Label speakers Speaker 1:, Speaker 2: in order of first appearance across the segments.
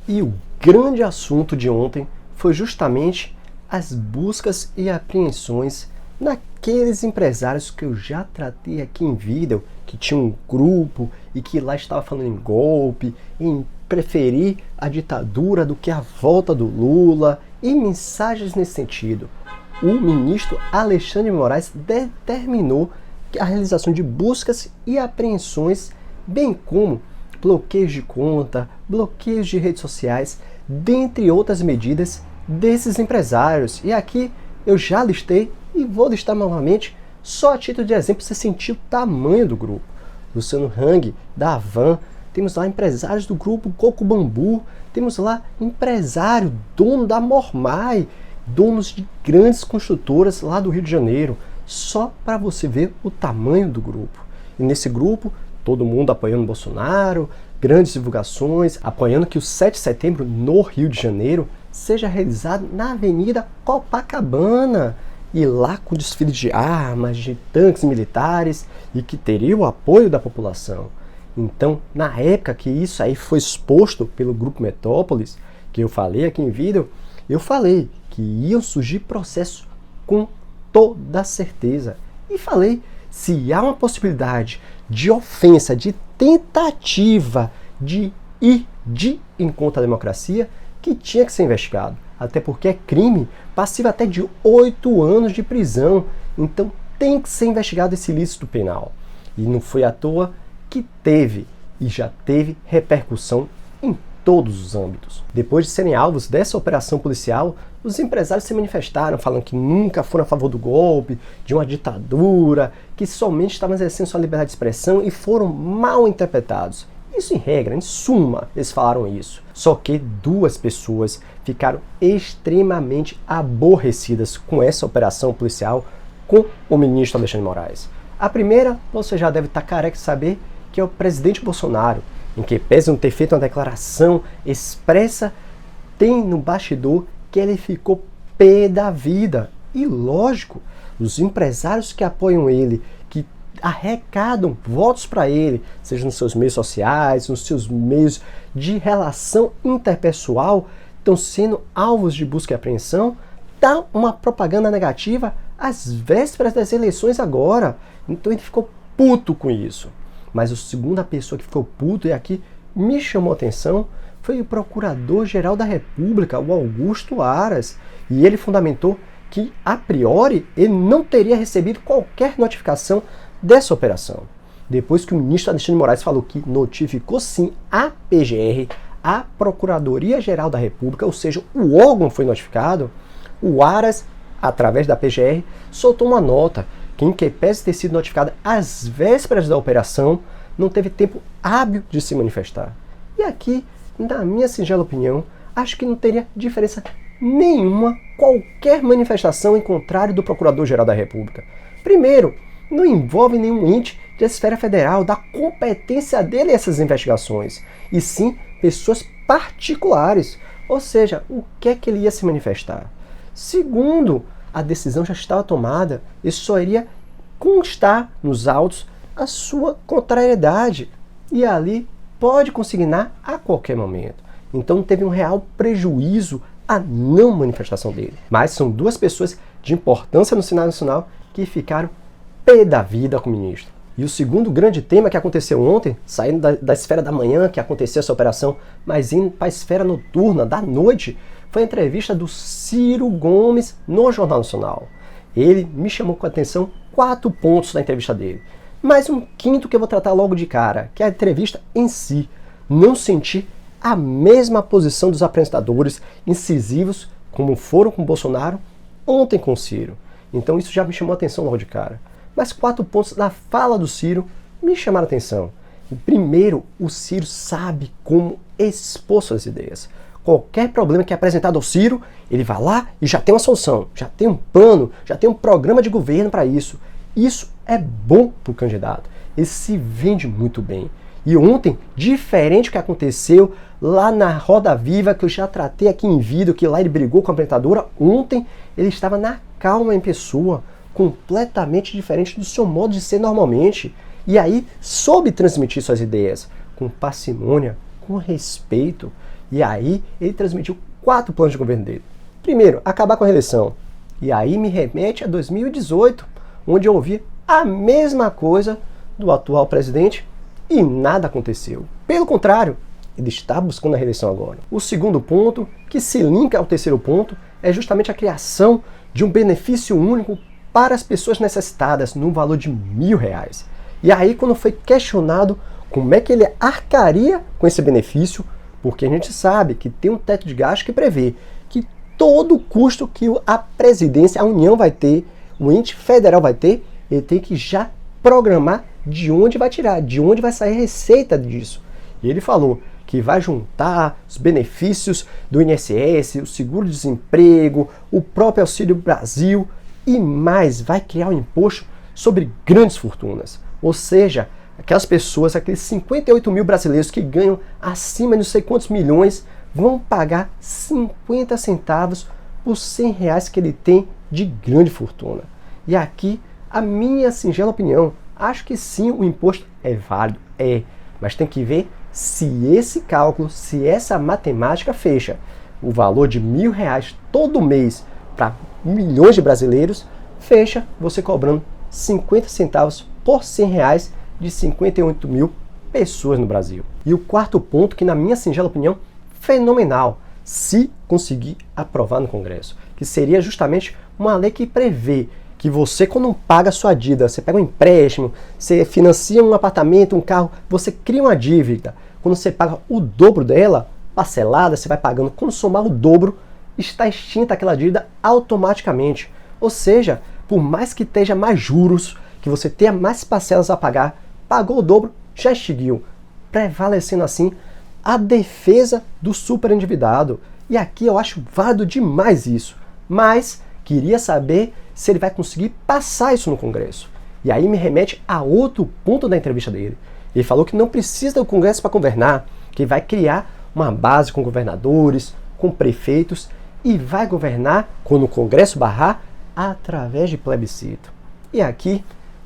Speaker 1: E o grande assunto de ontem foi justamente as buscas e apreensões naqueles empresários que eu já tratei aqui em vídeo, que tinha um grupo e que lá estava falando em golpe, em preferir a ditadura do que a volta do Lula e mensagens nesse sentido. O ministro Alexandre de Moraes determinou a realização de buscas e apreensões, bem como bloqueios de conta, bloqueios de redes sociais, dentre outras medidas desses empresários. E aqui eu já listei e vou listar novamente, só a título de exemplo, você sentir o tamanho do grupo. Luciano Hang, da Havan, temos lá empresários do grupo Coco Bambu, temos lá empresário, dono da Mormai, donos de grandes construtoras lá do Rio de Janeiro, só para você ver o tamanho do grupo. E nesse grupo, todo mundo apoiando Bolsonaro, grandes divulgações, apoiando que o 7 de setembro no Rio de Janeiro seja realizado na Avenida Copacabana, e lá com desfile de armas, de tanques militares, e que teria o apoio da população. Então, na época que isso aí foi exposto pelo Grupo Metrópolis, que eu falei aqui em vídeo, eu falei que iam surgir processos com toda certeza. E falei, se há uma possibilidade de ofensa, de tentativa de ir de encontro à democracia, que tinha que ser investigado. Até porque é crime passivo até de 8 anos de prisão. Então tem que ser investigado esse ilícito penal. E não foi à toa que teve, e já teve repercussão em todos os âmbitos. Depois de serem alvos dessa operação policial, os empresários se manifestaram, falando que nunca foram a favor do golpe, de uma ditadura, que somente estavam exercendo sua liberdade de expressão e foram mal interpretados. Isso em regra, em suma, eles falaram isso. Só que 2 pessoas ficaram extremamente aborrecidas com essa operação policial com o ministro Alexandre de Moraes. A primeira, você já deve estar careca de saber, que é o presidente Bolsonaro, em que, pese não ter feito uma declaração expressa, tem no bastidor que ele ficou pé da vida. E lógico, os empresários que apoiam ele, que arrecadam votos para ele, seja nos seus meios sociais, nos seus meios de relação interpessoal, estão sendo alvos de busca e apreensão, dá uma propaganda negativa às vésperas das eleições agora. Então ele ficou puto com isso. Mas a segunda pessoa que ficou puto e aqui me chamou a atenção foi o Procurador-Geral da República, o Augusto Aras. E ele fundamentou que, a priori, ele não teria recebido qualquer notificação dessa operação. Depois que o ministro Alexandre de Moraes falou que notificou sim a PGR, a Procuradoria-Geral da República, ou seja, o órgão foi notificado, o Aras, através da PGR, soltou uma nota que, em que pese ter sido notificada às vésperas da operação, não teve tempo hábil de se manifestar. E aqui, na minha singela opinião, acho que não teria diferença nenhuma qualquer manifestação em contrário do Procurador-Geral da República. Primeiro, não envolve nenhum ente da esfera federal, da competência dele essas investigações, e sim pessoas particulares, ou seja, o que é que ele ia se manifestar. Segundo, a decisão já estava tomada e só iria constar nos autos a sua contrariedade, e ali pode consignar a qualquer momento. Então teve um real prejuízo a não manifestação dele. Mas são 2 pessoas de importância no cenário nacional que ficaram pé da vida com o ministro. E o segundo grande tema que aconteceu ontem, saindo da esfera da manhã que aconteceu essa operação, mas indo para a esfera noturna, da noite, foi a entrevista do Ciro Gomes no Jornal Nacional. Ele me chamou com a atenção 4 pontos da entrevista dele. Mais um quinto que eu vou tratar logo de cara, que é a entrevista em si. Não senti a mesma posição dos apresentadores incisivos, como foram com o Bolsonaro, ontem com o Ciro. Então isso já me chamou a atenção logo de cara. Mas 4 pontos da fala do Ciro me chamaram a atenção. Primeiro, o Ciro sabe como expor suas ideias. Qualquer problema que é apresentado ao Ciro, ele vai lá e já tem uma solução, já tem um plano, já tem um programa de governo para isso. Isso é bom para o candidato. Ele se vende muito bem. E ontem, diferente do que aconteceu lá na Roda Viva, que eu já tratei aqui em vídeo, que lá ele brigou com a apresentadora, ontem ele estava na calma em pessoa, completamente diferente do seu modo de ser normalmente. E aí soube transmitir suas ideias com parcimônia, com respeito. E aí ele transmitiu 4 planos de governo dele. Primeiro, acabar com a reeleição. E aí me remete a 2018, onde eu ouvi a mesma coisa do atual presidente e nada aconteceu. Pelo contrário, ele está buscando a reeleição agora. O segundo ponto, que se linka ao terceiro ponto, é justamente a criação de um benefício único para as pessoas necessitadas no valor de R$1.000. E aí, quando foi questionado como é que ele arcaria com esse benefício, porque a gente sabe que tem um teto de gasto que prevê que todo o custo que a presidência, a União vai ter, o ente federal vai ter, ele tem que já programar de onde vai tirar, de onde vai sair a receita disso. E ele falou que vai juntar os benefícios do INSS, o seguro-desemprego, o próprio Auxílio Brasil e mais, vai criar um imposto sobre grandes fortunas. Ou seja, aquelas pessoas, aqueles 58 mil brasileiros que ganham acima de não sei quantos milhões, vão pagar 50 centavos por R$100 que ele tem de grande fortuna. E aqui, a minha singela opinião, acho que sim, o imposto é válido, mas tem que ver se esse cálculo, se essa matemática fecha. O valor de R$1.000 todo mês para milhões de brasileiros, fecha você cobrando 50 centavos por R$100 de 58 mil pessoas no Brasil. E o quarto ponto, que na minha singela opinião, fenomenal, se conseguir aprovar no Congresso, que seria justamente uma lei que prevê que você, quando paga a sua dívida, você pega um empréstimo, você financia um apartamento, um carro, você cria uma dívida. Quando você paga o dobro dela, parcelada, você vai pagando. Quando somar o dobro, está extinta aquela dívida automaticamente. Ou seja, por mais que esteja mais juros, que você tenha mais parcelas a pagar, pagou o dobro, já extinguiu. Prevalecendo assim a defesa do superendividado. E aqui eu acho válido demais isso. Mas queria saber se ele vai conseguir passar isso no Congresso. E aí me remete a outro ponto da entrevista dele. Ele falou que não precisa do Congresso para governar, que vai criar uma base com governadores, com prefeitos e vai governar, quando o Congresso barrar, através de plebiscito. E aqui,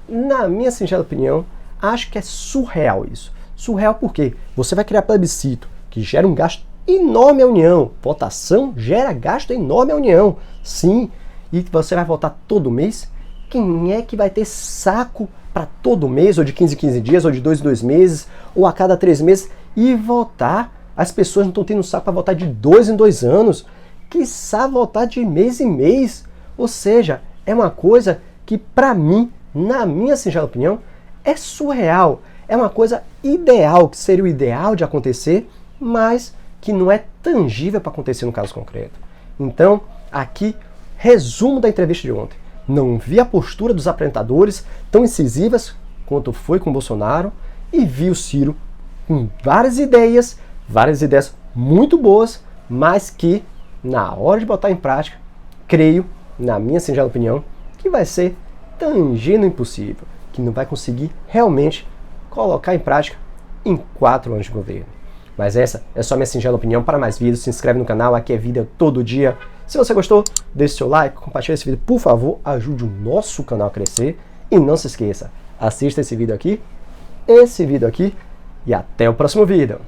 Speaker 1: na minha singela opinião, acho que é surreal isso. Surreal porque você vai criar plebiscito, que gera um gasto enorme à União. Votação gera gasto enorme à União. Sim, e você vai votar todo mês? Quem é que vai ter saco para todo mês, ou de 15 em 15 dias, ou de 2 em 2 meses, ou a cada 3 meses, e votar? As pessoas não estão tendo saco para votar de 2 em 2 anos, quiçá votar de mês em mês. Ou seja, é uma coisa que, para mim, na minha singela opinião, é surreal. É uma coisa ideal, que seria o ideal de acontecer, mas que não é tangível para acontecer no caso concreto. Então, aqui, resumo da entrevista de ontem. Não vi a postura dos apresentadores tão incisivas quanto foi com o Bolsonaro e vi o Ciro com várias ideias muito boas, mas que, na hora de botar em prática, creio, na minha singela opinião, que vai ser tangendo impossível, que não vai conseguir realmente colocar em prática em 4 anos de governo. Mas essa é só minha singela opinião. Para mais vídeos, se inscreve no canal, aqui é vídeo todo dia. Se você gostou, deixe seu like, compartilhe esse vídeo, por favor, ajude o nosso canal a crescer. E não se esqueça, assista esse vídeo aqui e até o próximo vídeo.